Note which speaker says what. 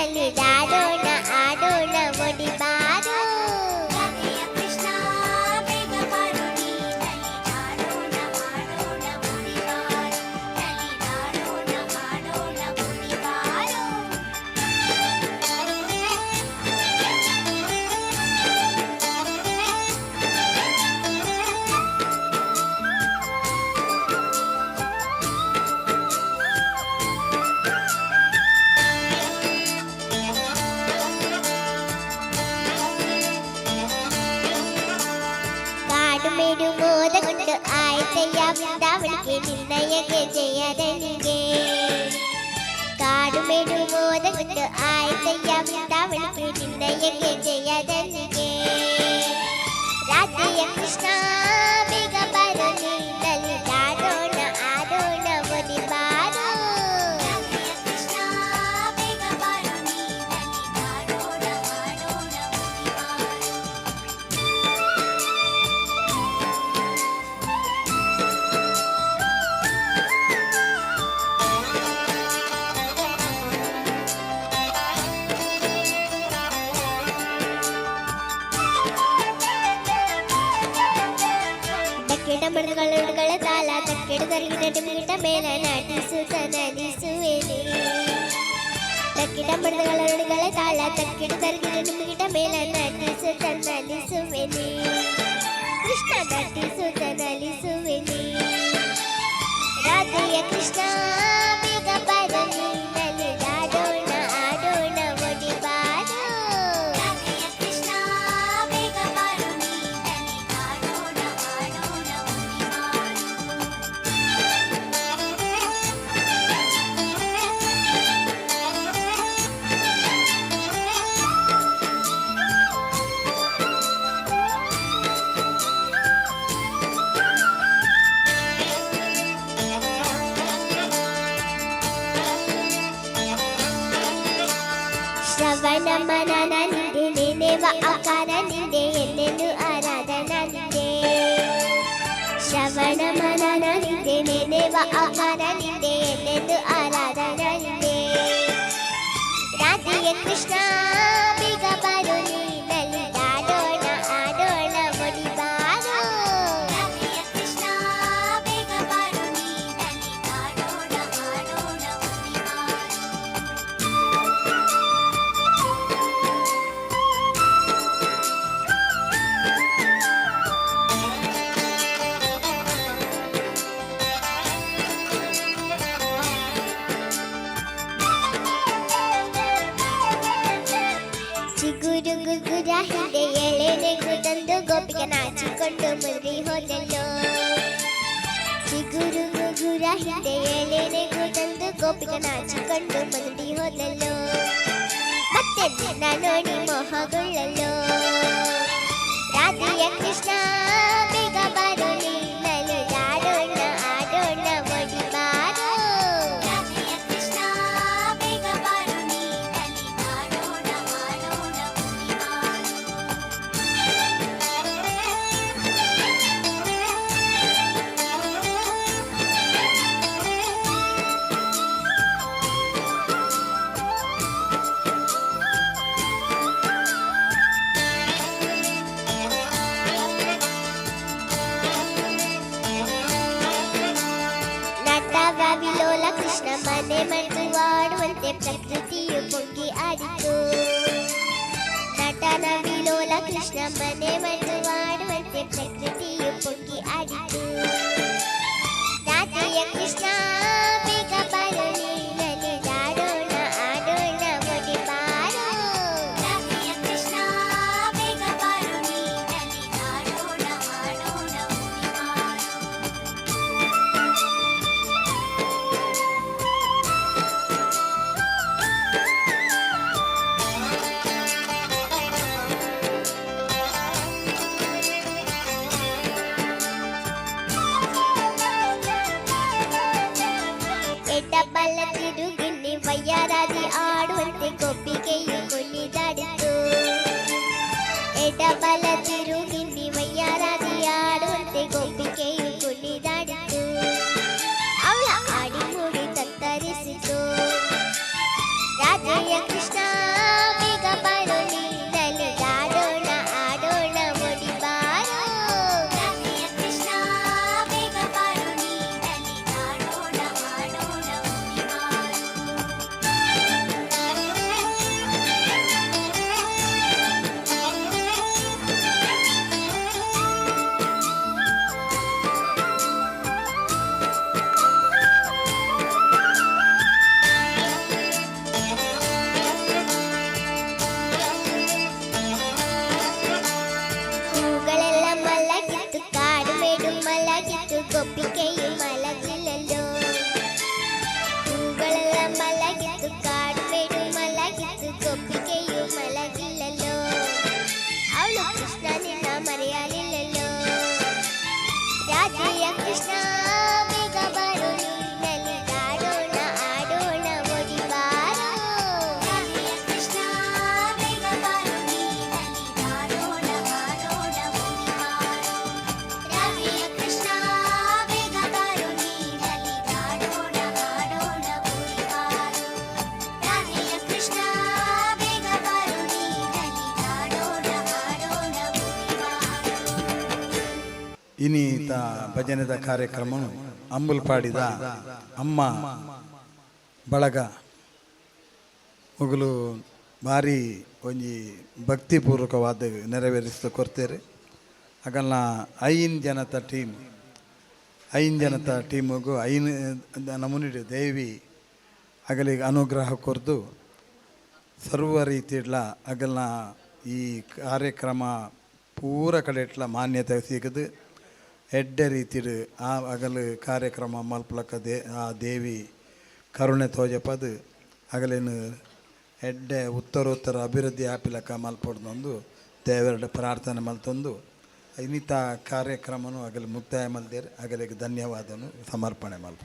Speaker 1: ನಲಿದಾಡೋಣ ಆಡೋಣ ಒಡಿ ಬಾರೋ. ರಾಧೆಯ ಕೃಷ್ಣ ಬೇಗ ಬಾರೋ ನೀ ನಲಿದಾಡೋಣ ಆಡೋಣ ಒಡಿ ಬಾರೋ. ನಲಿದಾಡೋಣ ಆಡೋಣ ಒಡಿ ಬಾರೋ. ಮೇಡು ಮೋದಗೊಂಡು ಆಯ್ತಯ್ಯ ವೃಂದಾವನಿಗೆ ನಿನ್ನಯಗೆ ಜಯದನಿಗೆ. ಕಾಡು ಮೇಡು ಮೋದಗೊಂಡು ಆಯ್ತಯ್ಯ ವೃಂದಾವನಿಗೆ ನಿನ್ನಯಗೆ ಜಯದನಿಗೆ. ರಾಧೆಯ ಕೃಷ್ಣ ಬೇಗ ಬರೋ ನೀ ನಲಿದಾಡೋಣ ಆಡೋಣ ಒಡಿ ಬಾರೋ. ರಾಧೆಯ ಕೃಷ್ಣ ಬೇಗ ಬರೋ ನೀ ನಲಿದಾಡೋಣ ಆಡೋಣ ಒಡಿ ಬಾರೋ. ಮೃಗಗಳ ತಾಲ ತಕ್ಕೆಡ ತರಗಿದ ಟಿಮಿಟ ಮೇಲ ನಟಿಸುತ್ತ ನಲಿಸುವೆನೆ. ತಕ್ಕಿಡ ಮೃಗಗಳ ತಾಲ ತಕ್ಕೆಡ ತರಗಿದ ಟಿಮಿಟ ಮೇಲ ನಟಿಸುತ್ತ ನಲಿಸುವೆನೆ. ಕೃಷ್ಣ ನಟಿಸುತ್ತ ನಲಿಸುವೆನೆ. ರಾಧೆಯ ಕೃಷ್ಣ ಬೇಗ ಬರೋ ನೀ ನಲಿದಾಡೋಣ ಆಡೋಣ ಒಡಿ ಬಾರೋ. ರಾಧೆಯ ಕೃಷ್ಣ ಬೇಗ ಬರೋ ನೀ ನಲಿದಾಡೋಣ ಆಡೋಣ ಒಡಿ ಬಾರೋ. ಶ್ರವಣ ಮನನ ನಿಂದೆ ನೆನೆವ ಆಕಾರ ನಿಂದೆ ಎಲ್ಲೆಂದು ಆರಾಧನ ನಿಂದೆ. ಶ್ರವಣ ಮನನ ನಿಂದೆ ನೆನೆವ ಆಕಾರ ನಿಂದೆ ಎಲ್ಲೆಂದು ಆರಾಧನ ನಿಂದೆ. ರಾಧೆಯ ಕೃಷ್ಣ ಬೇಗ ಬರೋ ನೀ ನಲಿದಾಡೋಣ ಆಡೋಣ ಒಡಿ ಬಾರೋ. ರಾಧೆಯ ಕೃಷ್ಣ ಬೇಗ ಬರೋ ನೀ ನಲಿದಾಡೋಣ ಆಡೋಣ ಒಡಿ ಬಾರೋ. ಚಿಗುರು ಗುಗುರ ಹಿಂದೆ ಎಳೆನೆಗು ತಂದು ಗೋಪಿಗೆ ನಾಚಿಕೊಂಡು ಮುದ್ರಿ ಹೋದಲ್ಲೋ. ಚಿಗುರು ಗುಗುರ ಹಿಂದೆ ಎಳೆನೆಗು ತಂದು ಗೋಪಿಗೆ ನಾಚಿಕೊಂಡು ಮುದ್ರಿ ಹೋದಲ್ಲೋ. ಮತ್ತೆ ನಿನ್ನ ನೋಡಿ ಮೋಹಗೊಳ್ಳಲು. ರಾಧೆಯ ಕೃಷ್ಣ ಬೇಗ ಬರೋ ನೀ ನಲಿದಾಡೋಣ ಆಡೋಣ ಒಡಿ ಬಾರೋ. ರಾಧೆಯ ಕೃಷ್ಣ ಬೇಗ ಬರೋ ನೀ ನಲಿದಾಡೋಣ ಆಡೋಣ ಒಡಿ ಬಾರೋ. ನಟವ ವಿಲೋಲ ಕೃಷ್ಣ ಮನೆ ಮರೆತು ಆಡುವಂತೆ ಪ್ರಕೃತಿಯು ಪೊಂಗಿ ಆಡಿತು. ನಟನ ವಿಲೋಲ ಕೃಷ್ಣ ಮನೆ ಮರೆತು ಆಡುವಂತೆ ಪ್ರಕೃತಿಯು ಪೊಂಗಿ ಆಡಿತು. ರಾಧೆಯ ಕೃಷ್ಣ ಬೇಗ ಬರೋ ನೀ ನಲಿದಾಡೋಣ ಆಡೋಣ ಒಡಿ ಬಾರೋ. ರಾಧೆಯ ಕೃಷ್ಣ ಬೇಗ ಬರೋ ನೀ ನಲಿದಾಡೋಣ ಆಡೋಣ ಒಡಿ ಬಾರೋ. ಎಡ ಬಲ ತಿರುಗಿನ್ನಿ ವಯ್ಯಾರಾದಿ ಆಡುವಂತೆ ಗೋಪಿಗೆಯು ಕುಣಿದಾಡಿತು. ಎಡ ಬಲ ತಿರುಗಿನ್ನಿ ವಯ್ಯಾರಾದಿ ಆಡುವಂತೆ ಗೋಪಿಗೆಯು ಕುಣಿದಾಡಿತು. ಅವಳ ಆಡಿ ಮೂಡಿ ತತ್ತರಿಸಿತು. ರಾಧೆಯ ಕೃಷ್ಣ
Speaker 2: ಇಂಥ ಭಜನೆದ ಕಾರ್ಯಕ್ರಮ ಅಂಬುಲ್ ಪಾಡಿದ ಅಮ್ಮ ಬಳಗ ಮುಗುಲು ಭಾರಿ ಒಂಜಿ ಭಕ್ತಿಪೂರ್ವಕವಾದ ನೆರವೇರಿಸ್ತಾ ಕೊಡ್ತೇವೆ. ಹಾಗಲ್ಲ ಐನ್ ಜನತ ಟೀಮಿಗೂ ನಮೂನಿಡು ದೇವಿ ಅಗಲಿಗೆ ಅನುಗ್ರಹ ಕೊರ್ದು ಸರ್ವ ರೀತಿಡ್ಲ ಅಗಲ್ನ ಈ ಕಾರ್ಯಕ್ರಮ ಪೂರ ಕಡೆ ಇಟ್ಲ ಮಾನ್ಯತೆ ಸಿಗದು ಎಡ್ಡೆ ರೀತಿಡು ಆ ಅಗಲು ಕಾರ್ಯಕ್ರಮ ಮಲ್ಪಲಕ್ಕ ಆ ದೇವಿ ಕರುಣೆ ತೋಜಪದು ಅಗಲೇನು ಎಡ್ಡೆ ಉತ್ತರೋತ್ತರ ಅಭಿವೃದ್ಧಿ ಆಪಿಲಕ್ಕ ಮಲ್ಪೊಡ್ದೊಂದು ದೇವರ ಪ್ರಾರ್ಥನೆ ಮಲ್ತೊಂದು ಇನ್ನಿತ ಕಾರ್ಯಕ್ರಮನು ಅಗಲಿ ಮುಕ್ತಾಯ ಮಲ್ದೇರು ಅಗಲಿಗೆ ಧನ್ಯವಾದನು ಸಮರ್ಪಣೆ ಮಲ್ಪ.